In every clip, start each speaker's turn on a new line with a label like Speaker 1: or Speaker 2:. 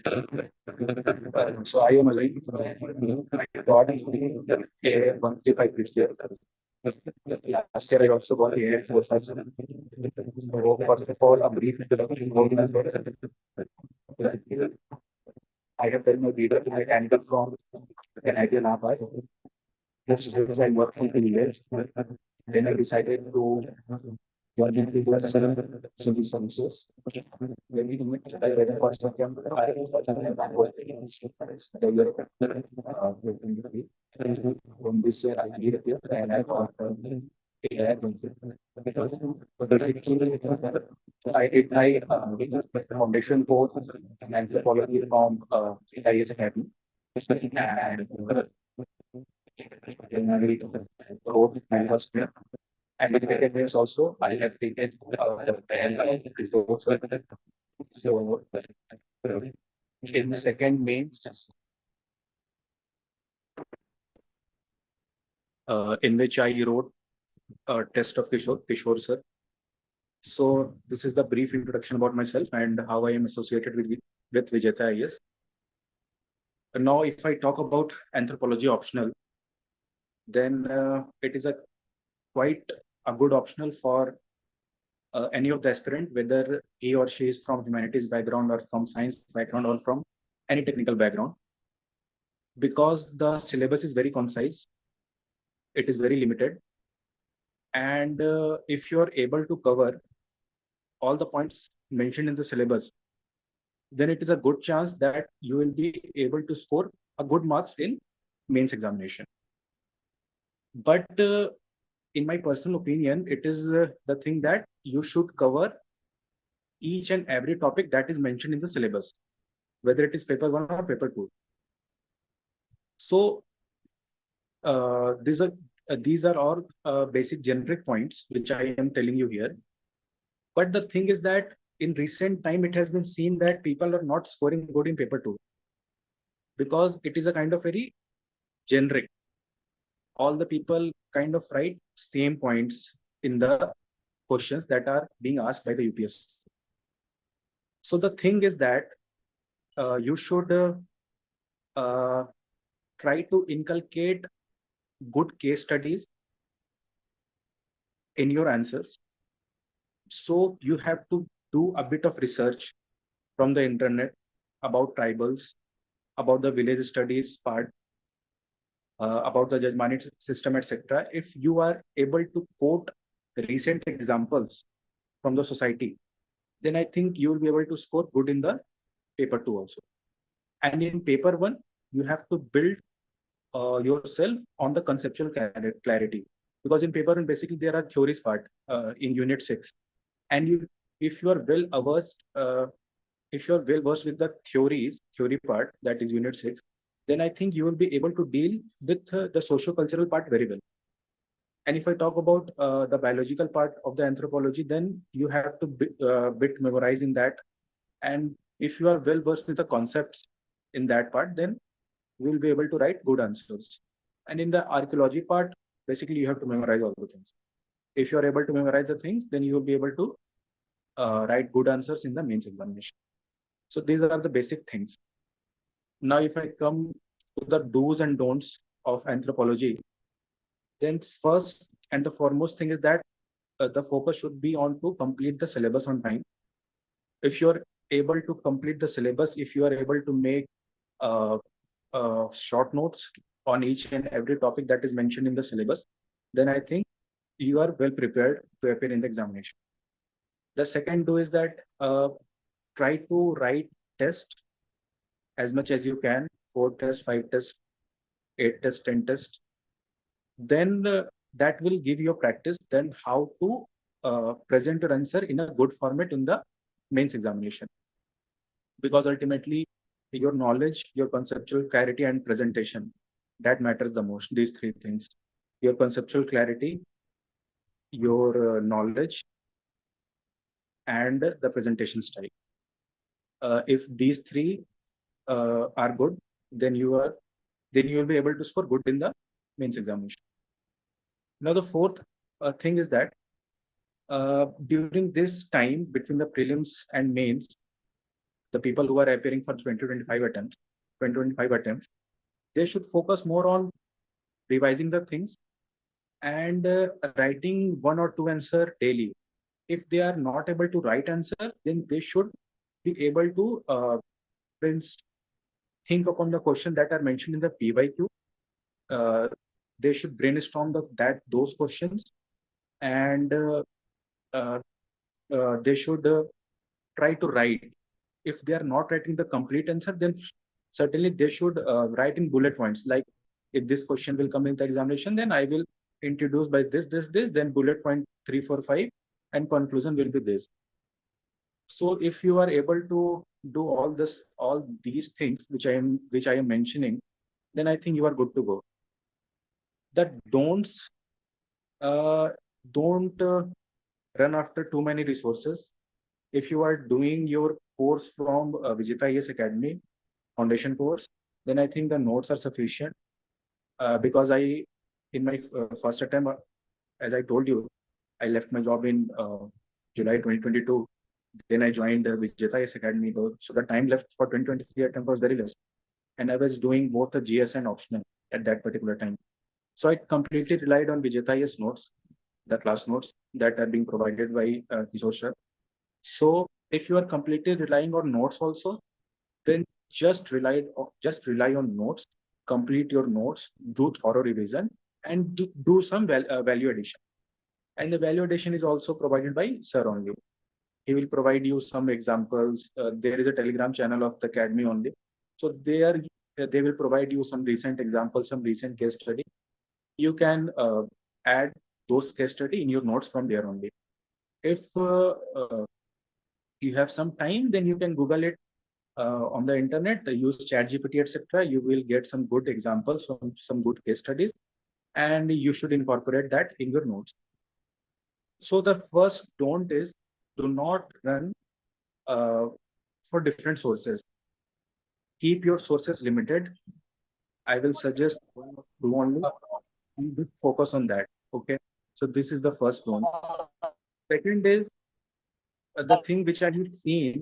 Speaker 1: So I am Ajay. I got a 135 this year. Last year I also got a 457. So first of all, a brief introduction. I have done my reader to mechanical from Canadian Napa. This is I worked for 2 years. Then I decided to join into the civil services. When we do it, I read the first attempt. I from this year I did it and I got I did my foundation course in anthropology from IAS Academy. And then I wrote my first year. And in the second years also, I have taken resource. So in the second mains, in which I wrote a test of Kishore sir. So this is the brief introduction about myself and how I am associated with Vijetha IAS. Now, if I talk about anthropology optional, then it is a quite a good optional for any of the aspirant, whether he or she is from humanities background or from science background or from any technical background, because the syllabus is very concise, it is very limited, and if you are able to cover all the points mentioned in the syllabus, then it is a good chance that you will be able to score a good marks in mains examination. But in my personal opinion, it is the thing that you should cover each and every topic that is mentioned in the syllabus, whether it is paper 1 or paper 2. So these are all basic generic points which I am telling you here. But the thing is that in recent time, it has been seen that people are not scoring good in paper 2 because it is a kind of very generic. All the people kind of write same points in the questions that are being asked by the UPSC. So the thing is that you should try to inculcate good case studies in your answers. So you have to do a bit of research from the internet about tribals, about the village studies part, about the judgment system, etc. If you are able to quote recent examples from the society, then I think you will be able to score good in the paper 2 also. And in paper 1, you have to build yourself on the conceptual clarity. Because in paper 1, basically there are theories part in unit 6. And if you are well versed, with the theory part, that is unit 6, then I think you will be able to deal with the socio-cultural part very well. And if I talk about the biological part of the anthropology, then you have to bit memorize in that. And if you are well versed with the concepts in that part, then you will be able to write good answers. And in the archaeology part, basically you have to memorize all the things. If you are able to memorize the things, then you will be able to write good answers in the mains examination. So these are the basic things. Now, if I come to the do's and don'ts of anthropology, then first and the foremost thing is that the focus should be on to complete the syllabus on time. If you are able to complete the syllabus, if you are able to make short notes on each and every topic that is mentioned in the syllabus, then I think you are well prepared to appear in the examination. The second do is that try to write test as much as you can, 4 tests, 5 tests, 8 tests, 10 tests. Then that will give you a practice then how to present your answer in a good format in the mains examination. Because ultimately your knowledge, your conceptual clarity and presentation, that matters the most, these 3 things. Your conceptual clarity, your knowledge, and the presentation style. If these 3 are good, then you will be able to score good in the mains examination. Now, the fourth thing is that during this time between the prelims and mains, the people who are appearing for 2025 attempts, they should focus more on revising the things and writing one or two answer daily. If they are not able to write answer, then they should be able to think upon the question that are mentioned in the PYQ. They should brainstorm those questions, and uh, they should try to write. If they are not writing the complete answer, then certainly they should write in bullet points. Like, if this question will come in the examination, then I will introduce by this, then bullet point 3, 4, 5, and conclusion will be this. So if you are able to do all these things which I am mentioning, then I think you are good to go. That don't run after too many resources. If you are doing your course from Vijetha IAS Academy foundation course, then I think the notes are sufficient. Because in my first attempt, as I told you, I left my job in July 2022. Then I joined Vijetha IAS Academy. So the time left for 2023 attempt was very less. And I was doing both the GS and optional at that particular time. So I completely relied on Vijetha IAS notes, the class notes that are being provided by Kishore sir. So if you are completely relying on notes also, then just rely on notes, complete your notes, do thorough revision, and do some value addition. And the value addition is also provided by sir only. He will provide you some examples. There is a Telegram channel of the Academy only. So they will provide you some recent examples, some recent case study. You can add those case study in your notes from there only. If you have some time, then you can Google it on the internet, use ChatGPT, etc. You will get some good examples from some good case studies, and you should incorporate that in your notes. So the first don't is, do not run for different sources. Keep your sources limited. I will suggest do only focus on that. Okay. So this is the first don't. Second is the thing which I have seen.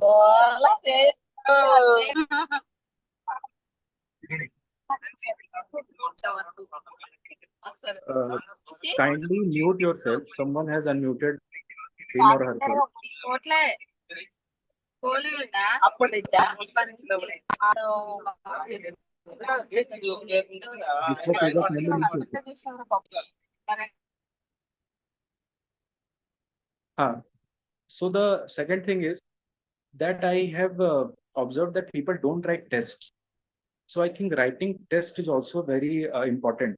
Speaker 1: Kindly mute yourself. Someone has unmuted him or herself. So the second thing is that I have observed that people don't write tests. So I think writing test is also very important.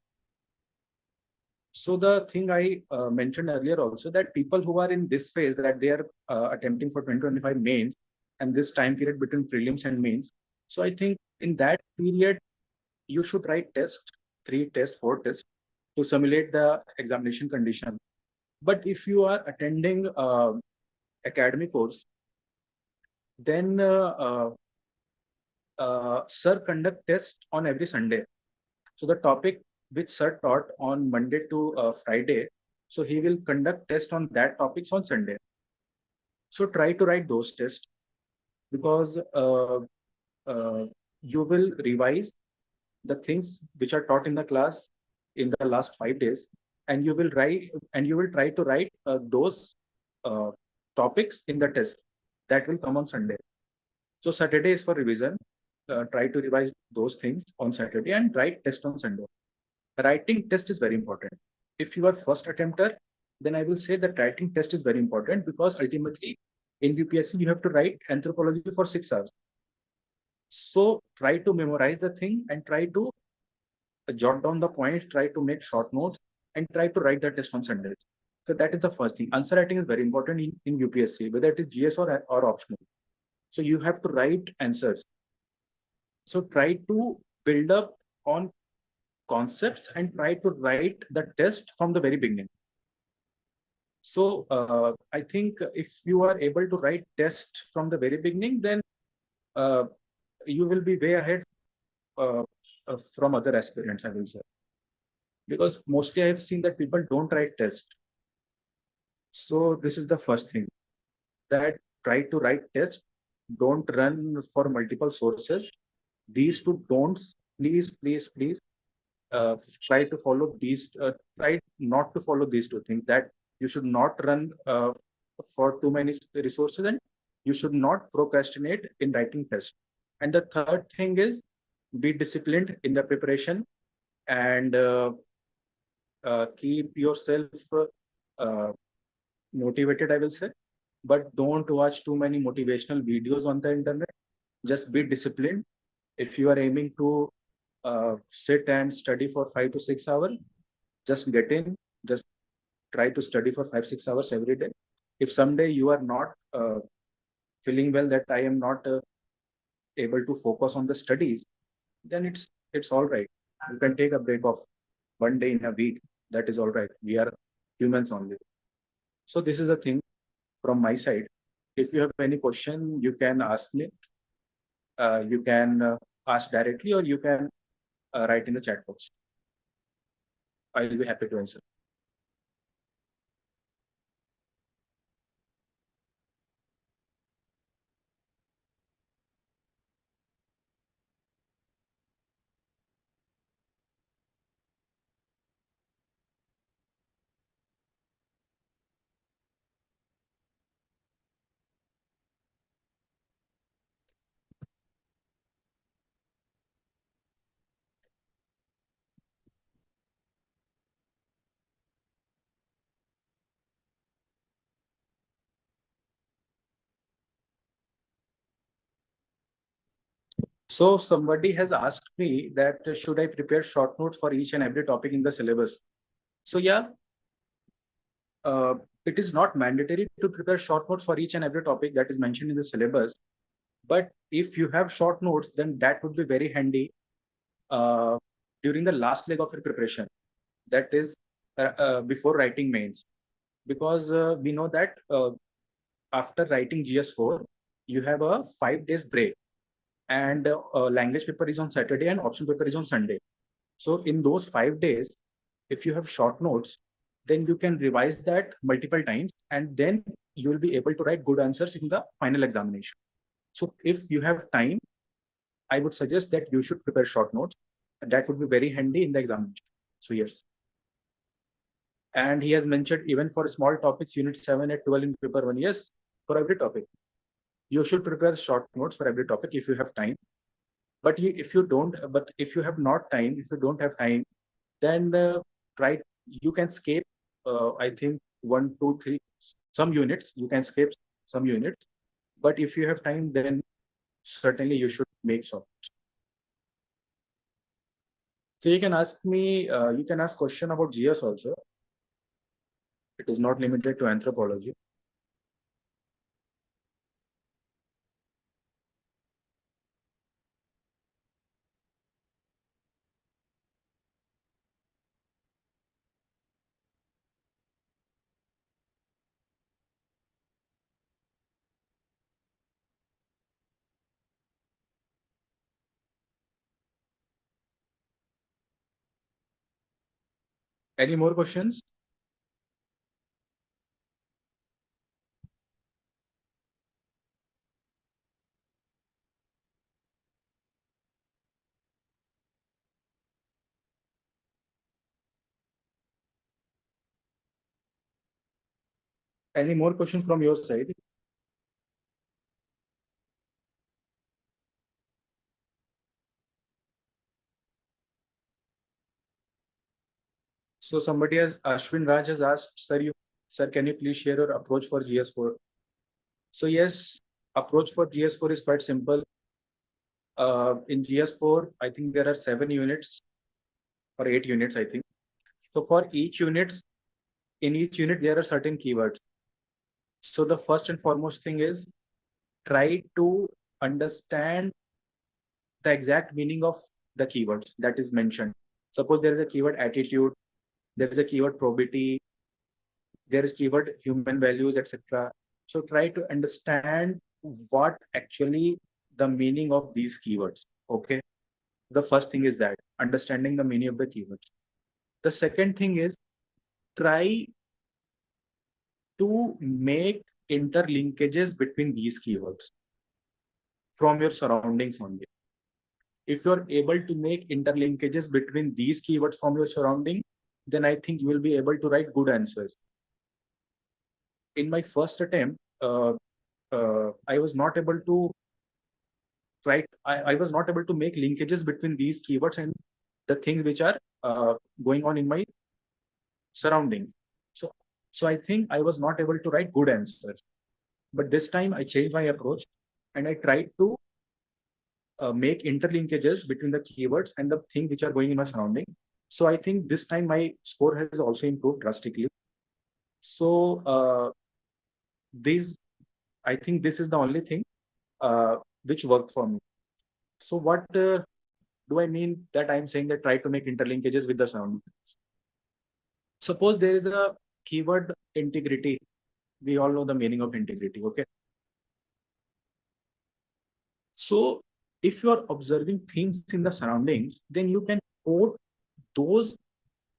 Speaker 1: So the thing I mentioned earlier also, that people who are in this phase, that they are attempting for 2025 mains and this time period between prelims and mains. So I think in that period, you should write test, 3 tests, 4 tests to simulate the examination condition. But if you are attending academy course, then sir conduct test on every Sunday. So the topic which sir taught on Monday to Friday, so he will conduct test on that topics on Sunday. So try to write those tests, because you will revise the things which are taught in the class in the last 5 days, and you will try to write those topics in the test that will come on Sunday. So Saturday is for revision. Try to revise those things on Saturday and write test on Sunday. Writing test is very important. If you are first attempter, then I will say that writing test is very important, because ultimately in UPSC you have to write anthropology for 6 hours. So try to memorize the thing and try to jot down the points, try to make short notes, and try to write the test on Sundays. So that is the first thing. Answer writing is very important in UPSC, whether it is GS or optional. So you have to write answers. So try to build up on concepts and try to write the test from the very beginning. So I think if you are able to write test from the very beginning, then you will be way ahead from other aspirants, I will say. Because mostly I have seen that people don't write test. So this is the first thing, that try to write test don't run for multiple sources. These two don'ts, please uh, try to follow these, try not to follow these two things, that you should not run for too many resources, and you should not procrastinate in writing tests. And the third thing is, be disciplined in the preparation, and keep yourself uh, motivated, I will say, but don't watch too many motivational videos on the internet. Just be disciplined. If you are aiming to sit and study for 5 to 6 hours, just get in, just try to study for 5 6 hours every day. If someday you are not feeling well, that I am not able to focus on the studies, then it's all right. You can take a break of 1 day in a week. That is all right. We are humans only. So this is the thing from my side. If you have any question, you can ask me. You can ask directly, or you can write in the chat box. I will be happy to answer. So somebody has asked me that should I prepare short notes for each and every topic in the syllabus? So yeah, uh, it is not mandatory to prepare short notes for each and every topic that is mentioned in the syllabus. But if you have short notes, then that would be very handy uh, during the last leg of your preparation. That is before writing mains, because we know that after writing GS4, you have a 5 days break, and language paper is on Saturday and option paper is on Sunday. So in those 5 days, if you have short notes, then you can revise that multiple times, and then you will be able to write good answers in the final examination. So if you have time, I would suggest that you should prepare short notes. That would be very handy in the examination. So yes. And he has mentioned even for small topics, unit 7 at 12 in paper 1. Yes, for every topic. You should prepare short notes for every topic if you have time. But if you have not time, if you don't have time, then try, you can skip, I think, 1 2 3, some units, you can skip some units. But if you have time, then certainly you should make so. So you can ask me, you can ask question about GS also. It is not limited to anthropology. Any more questions? Any more questions from your side? So somebody has, Ashwin Raj has asked, sir, can you please share your approach for GS4? So yes, approach for GS4 is quite simple. In GS4, I think there are 7 units or 8 units, I think. So for in each unit, there are certain keywords. So the first and foremost thing is, try to understand the exact meaning of the keywords that is mentioned. Suppose there is a keyword attitude, there is a keyword probity, there is keyword human values, etc. So try to understand what actually the meaning of these keywords. Okay. The first thing is that understanding the meaning of the keywords. The second thing is, try to make interlinkages between these keywords. from your surroundings only. If you're able to make interlinkages between these keywords from your surrounding, then I think you will be able to write good answers. In my first attempt, I was not able to I was not able to make linkages between these keywords and the things which are going on in my surroundings. So, so I think I was not able to write good answers. But this time I changed my approach and I tried to make interlinkages between the keywords and the things which are going in my surrounding. So I think this time my score has also improved drastically. So I think this is the only thing which worked for me. So what do I mean that I'm saying that try to make interlinkages with the surroundings? Suppose there is a keyword integrity. We all know the meaning of integrity, okay? So if you are observing things in the surroundings, then you can quote those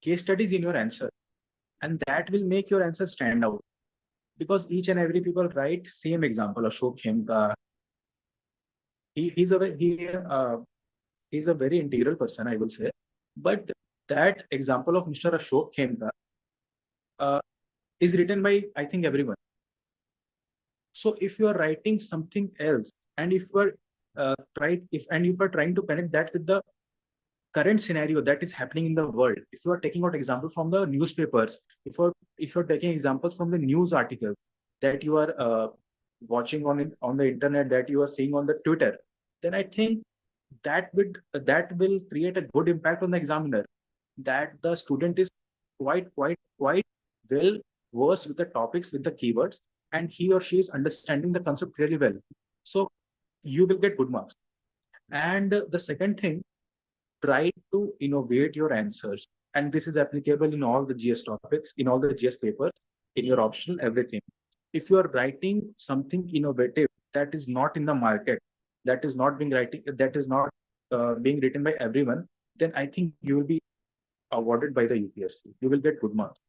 Speaker 1: case studies in your answer, and that will make your answer stand out. Because each and every people write same example. Ashok Khemka, he's a very integral person, I will say. But that example of Mr. Ashok Khemka uh, is written by, I think, everyone. So if you are writing something else, and if you are if you are trying to connect that with the current scenario that is happening in the world, if you are taking out examples from the newspapers, if you're taking examples from the news articles that you are watching on the internet, that you are seeing on the Twitter, then I think that will create a good impact on the examiner, that the student is quite well versed with the topics, with the keywords, and he or she is understanding the concept really well. So you will get good marks. And the second thing, try to innovate your answers. And this is applicable in all the GS topics, in all the GS papers, in your optional, everything. If you are writing something innovative that is not in the market, that is not being written by everyone, then I think you will be awarded by the UPSC. You will get good marks.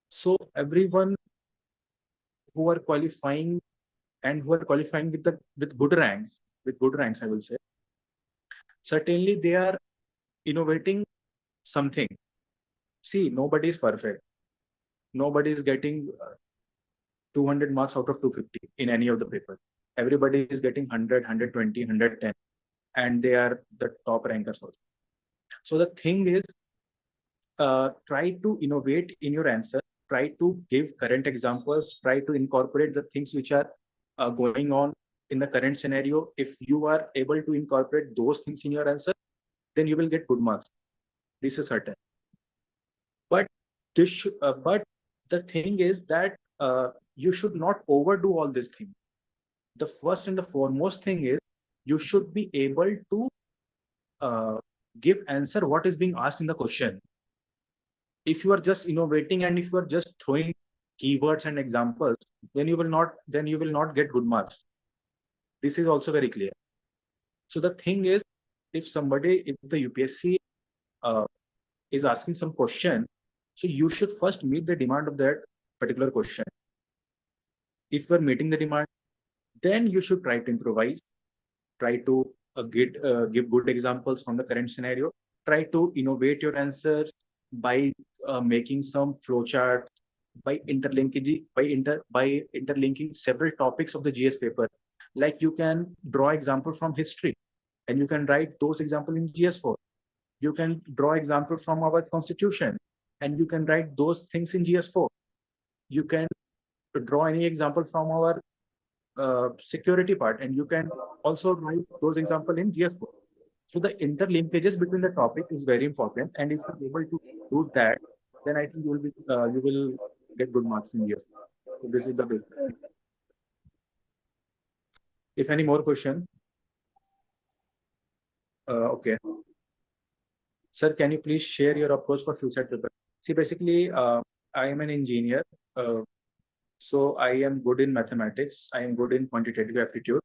Speaker 1: So everyone who are qualifying and who are qualifying with good ranks, I will say, certainly they are innovating something. See, nobody is perfect. Nobody is getting 200 marks out of 250 in any of the papers. Everybody is getting 100, 120, 110, and they are the top rankers also. So the thing is, try to innovate in your answer. Try to give current examples. Try to incorporate the things which are going on in the current scenario. If you are able to incorporate those things in your answer, then you will get good marks. This is certain. But but the thing is that you should not overdo all these things. The first and the foremost thing is you should be able to give answer what is being asked in the question. If you are just innovating and if you are just throwing keywords and examples, then you will not get good marks. This is also very clear. So the thing is, if the UPSC is asking some question, so you should first meet the demand of that particular question. If you are meeting the demand, then you should try to improvise, try to give good examples from the current scenario, try to innovate your answers by making some flowcharts, by interlinking several topics of the GS paper. Like you can draw example from history, and you can write those examples in GS4. You can draw example from our constitution, and you can write those things in GS4. You can draw any example from our security part, and you can also write those example in GS4. So the interlinkages between the topic is very important, and if you're able to do that, then I think you will get good marks in GS4. So this is the big. If any more question, okay, sir, can you please share your approach for future paper? See, basically, I am an engineer. So I am good in mathematics. I am good in quantitative aptitude.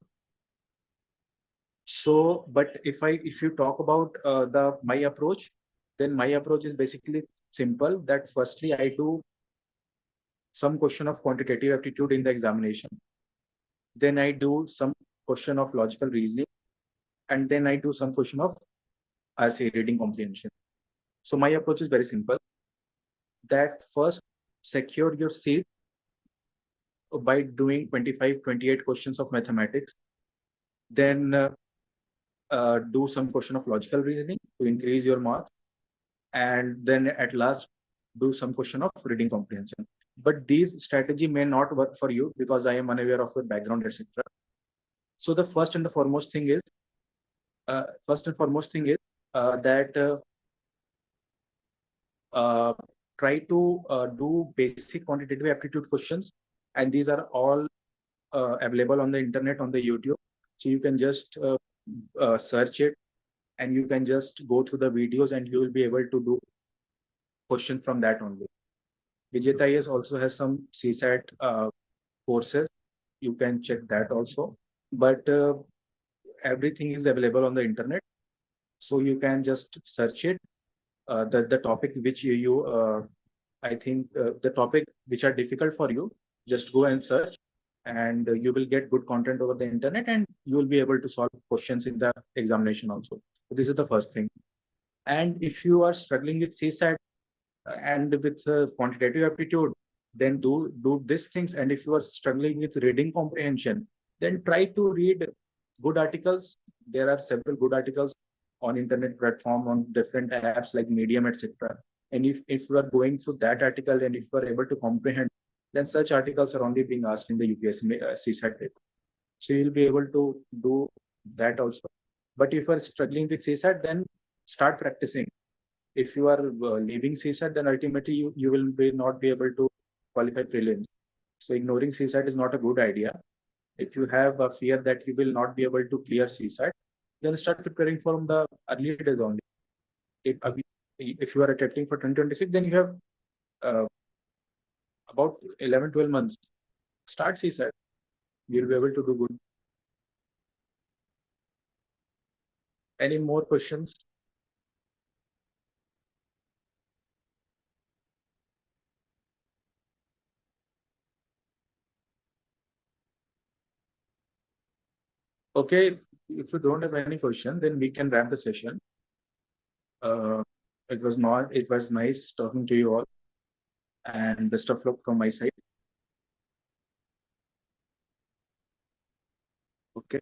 Speaker 1: So, but if you talk about my approach, then my approach is basically simple. That firstly, I do some question of quantitative aptitude in the examination. then I do some question of logical reasoning, and then I do some question of RC reading comprehension. So my approach is very simple, that first secure your seat by doing 25, 28 questions of mathematics, then do some question of logical reasoning to increase your marks, and then at last do some question of reading comprehension. But these strategy may not work for you because I am unaware of your background, etc. So the first and foremost thing is that uh, try to do basic quantitative aptitude questions, and these are all available on the internet, on the YouTube. So you can just search it, and you can just go through the videos, and you will be able to do questions from that only. Vijetha IAS also has some CSAT courses. You can check that also. But everything is available on the internet, so you can just search it. The topic which I think the topic which are difficult for you, just go and search, and you will get good content over the internet, and you will be able to solve questions in the examination also. So this is the first thing. And if you are struggling with CSAT and with quantitative aptitude, then do these things. And if you are struggling with reading comprehension, then try to read good articles. There are several good articles on internet platform, on different apps like Medium, etc. And if you are going through that article, and if you are able to comprehend, then such articles are only being asked in the UPSC CSAT paper. So you'll be able to do that also. But if you are struggling with CSAT, then start practicing. If you are leaving CSAT, then ultimately you will not be able to qualify prelims. So ignoring CSAT is not a good idea. If you have a fear that you will not be able to clear CSAT, then start preparing from the early days only. If you are attempting for 2026, then you have about 11, 12 months. Start CSAT. You'll be able to do good. Any more questions? Okay, if you don't have any question, then we can wrap the session. It was nice talking to you all, and best of luck from my side. Okay.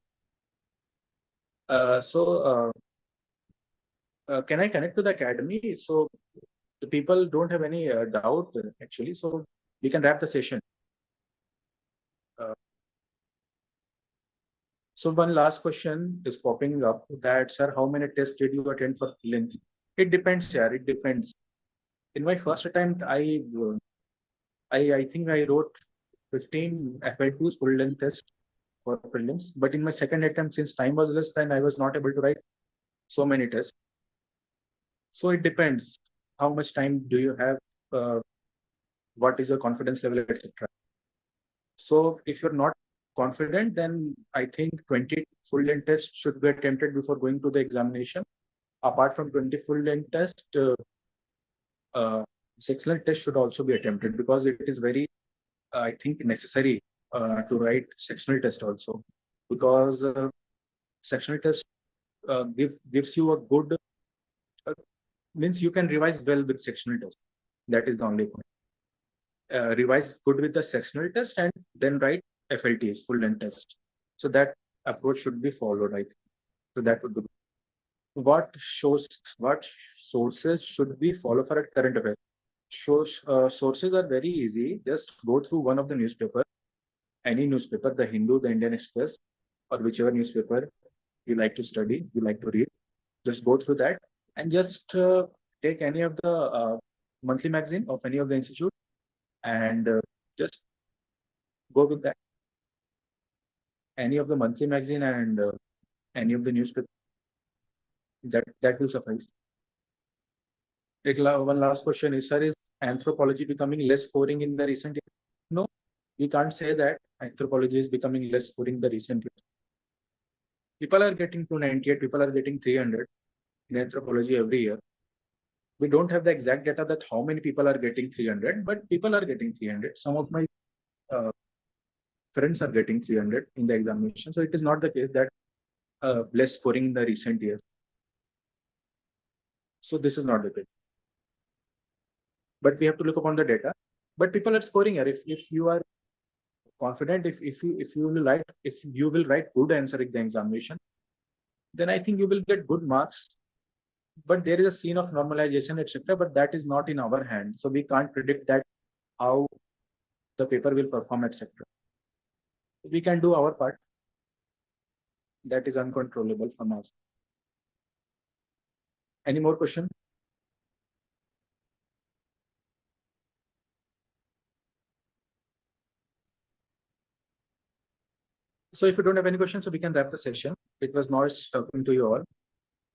Speaker 1: Can I connect to the academy? So the people don't have any doubt actually. So we can wrap the session. So one last question is popping up, that, sir, how many tests did you attend for prelims? It depends, yeah. It depends. In my first attempt, I think I wrote 15 FI2s full length test for prelims. But in my second attempt, since time was less, then I was not able to write so many tests. So it depends. How much time do you have? What is your confidence level, etc. So if you're not confident, then I think 20 full length tests should be attempted before going to the examination. Apart from 20 full length tests, sectional test should also be attempted, because it is very, I think, necessary to write sectional test also, because sectional test gives you a good, means you can revise well with sectional test. That is the only point. Revise good with the sectional test, and then write FLTs, full length test. So that approach should be followed, I think. So that would be good. What sources should we follow for a current affairs? Sources are very easy. Just go through one of the newspaper, any newspaper, the Hindu, the Indian Express, or whichever newspaper you like to study, you like to read. Just go through that, and just take any of the monthly magazine of any of the institute, and just go with that. Any of the monthly magazine, and any of the newspaper. That will suffice. One last question is, sir, is anthropology becoming less scoring in the recent years? No, we can't say that anthropology is becoming less scoring in the recent years. People are getting 298, people are getting 300 in anthropology every year. We don't have the exact data that how many people are getting 300, but people are getting 300. Some of my friends are getting 300 in the examination. So it is not the case that less scoring in the recent years. So this is not the case. But we have to look upon the data. But people are scoring here. If you are confident, if you will write good answer in the examination, then I think you will get good marks. But there is a scene of normalization, etc. But that is not in our hand. So we can't predict that how the paper will perform, etc. We can do our part. That is uncontrollable from us. Any more question? So if you don't have any questions, so we can wrap the session. It was nice talking to you all.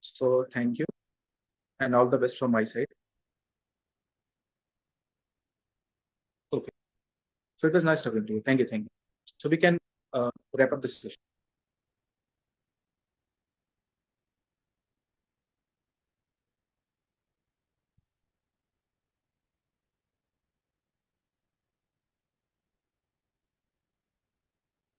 Speaker 1: So thank you and all the best from my side. Okay. So it was nice talking to you. Thank you. Thank you. So we can wrap up this session.